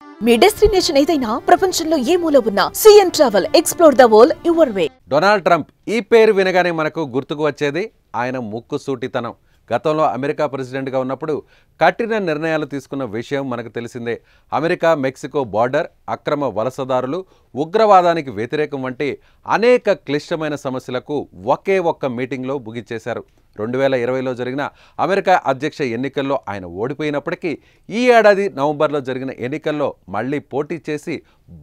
మీ destination ఏదైనా ప్రపంచంలో ఏ మూల ఉన్నా CN travel explore the world your way. Donald Trump ఈ పేరు వినగానే మనకు గుర్తుకు వచ్చేది ఆయన ముక్కుసూటితనం. గతంలో అమెరికా ప్రెసిడెంట్గా ఉన్నప్పుడు కఠిన నిర్ణయాలు తీసుకున్న విషయం మనకు తెలిసిందే. అమెరికా మెక్సికో బార్డర్, అక్రమ వలసదారులు, ఉగ్రవాదానికి వ్యతిరేకం వంటి అనేక క్లిష్టమైన సమస్యలకు ఒకే ఒక్క మీటింగ్లో ముగించేశారు. 2020లో జరిగిన అమెరికా అధ్యక్ష ఎన్నికల్లో ఆయన ఓడిపోయినప్పటికీ ఈ ఏడాది నవంబర్లో జరిగిన ఎన్నికల్లో మళ్లీ పోటీ చేసి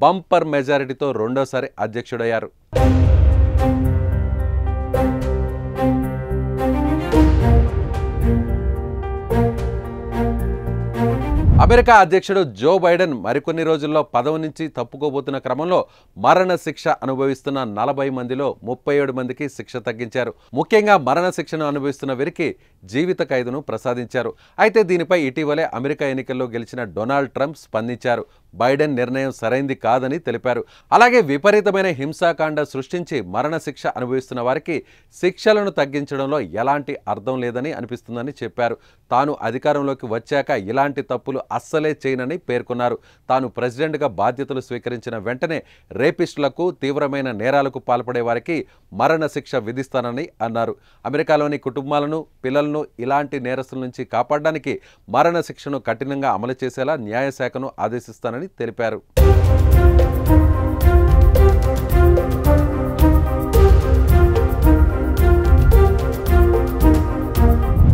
బంపర్ మెజారిటీతో రెండోసారి అధ్యక్షుడయ్యారు. అమెరికా అధ్యక్షుడు జో బైడెన్ మరికొన్ని రోజుల్లో పదవి నుంచి తప్పుకోబోతున్న క్రమంలో మరణ శిక్ష అనుభవిస్తున్న 40 మందిలో 37 మందికి శిక్ష తగ్గించారు. ముఖ్యంగా మరణ శిక్షను అనుభవిస్తున్న వీరికి జీవిత ఖైదును ప్రసాదించారు. అయితే దీనిపై ఇటీవలే అమెరికా ఎన్నికల్లో గెలిచిన డొనాల్డ్ ట్రంప్ స్పందించారు. బైడెన్ నిర్ణయం సరైంది కాదని తెలిపారు. అలాగే విపరీతమైన హింసాకాండ సృష్టించి మరణ శిక్ష అనుభవిస్తున్న వారికి శిక్షలను తగ్గించడంలో ఎలాంటి అర్థం లేదని అనిపిస్తుందని చెప్పారు. తాను అధికారంలోకి వచ్చాక ఇలాంటి తప్పులు అస్సలే చేయనని పేర్కొన్నారు. తాను ప్రెసిడెంట్గా బాధ్యతలు స్వీకరించిన వెంటనే రేపిస్టులకు, తీవ్రమైన నేరాలకు పాల్పడే వారికి మరణ శిక్ష విధిస్తానని అన్నారు. అమెరికాలోని కుటుంబాలను, పిల్లలను ఇలాంటి నేరస్తుల నుంచి కాపాడడానికి మరణ శిక్షను కఠినంగా అమలు చేసేలా న్యాయశాఖను ఆదేశిస్తానని తెలిపారు.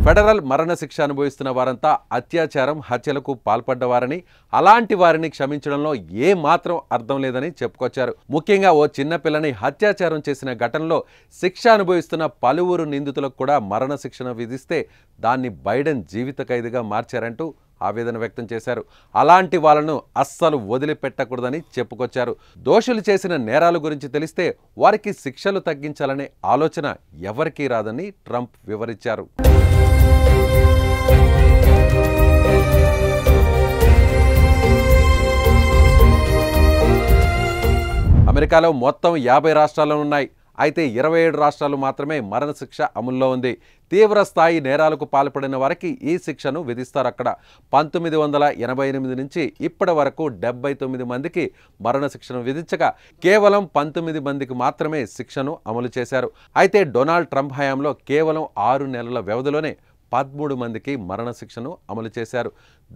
ఫెడరల్ మరణ శిక్ష అనుభవిస్తున్న వారంతా అత్యాచారం, హత్యలకు పాల్పడ్డవారని, అలాంటి వారిని క్షమించడంలో ఏ మాత్రం అర్థం లేదని చెప్పుకొచ్చారు. ముఖ్యంగా ఓ చిన్నపిల్లని అత్యాచారం చేసిన ఘటనలో శిక్ష అనుభవిస్తున్న పలువురు నిందితులకు కూడా మరణ శిక్షను విధిస్తే దాన్ని బైడెన్ జీవిత ఖైదుగా మార్చారంటూ ఆవేదన వ్యక్తం చేశారు. అలాంటి వాళ్ళను అస్సలు వదిలిపెట్టకూడదని చెప్పుకొచ్చారు. దోషులు చేసిన నేరాల గురించి తెలిస్తే వారికి శిక్షలు తగ్గించాలనే ఆలోచన ఎవరికీ రాదని ట్రంప్ వివరించారు. అమెరికాలో మొత్తం 50 రాష్ట్రాలు ఉన్నాయి. అయితే 27 రాష్ట్రాలు మాత్రమే మరణశిక్ష అమల్లో ఉంది. తీవ్ర స్థాయి నేరాలకు పాల్పడిన వారికి ఈ శిక్షను విధిస్తారు. అక్కడ 1988 నుంచి ఇప్పటి వరకు 79 మందికి మరణశిక్షను విధించగా కేవలం 19 మందికి మాత్రమే శిక్షను అమలు చేశారు. అయితే డొనాల్డ్ ట్రంప్ హయాంలో కేవలం 6 నెలల వ్యవధిలోనే 13 మందికి మరణశిక్షను అమలు చేశారు.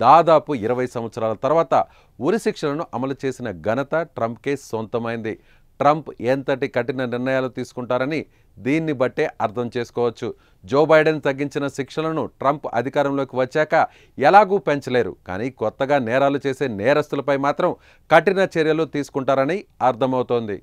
దాదాపు 20 సంవత్సరాల తర్వాత ఉరిశిక్షలను అమలు చేసిన ఘనత ట్రంప్కే సొంతమైంది. ట్రంప్ ఎంతటి కఠిన నిర్ణయాలు తీసుకుంటారని దీన్ని బట్టే అర్థం చేసుకోవచ్చు. జో బైడెన్ తగ్గించిన శిక్షలను ట్రంప్ అధికారంలోకి వచ్చాక ఎలాగూ పెంచలేరు. కానీ కొత్తగా నేరాలు చేసే నేరస్తులపై మాత్రం కఠిన చర్యలు తీసుకుంటారని అర్థమవుతోంది.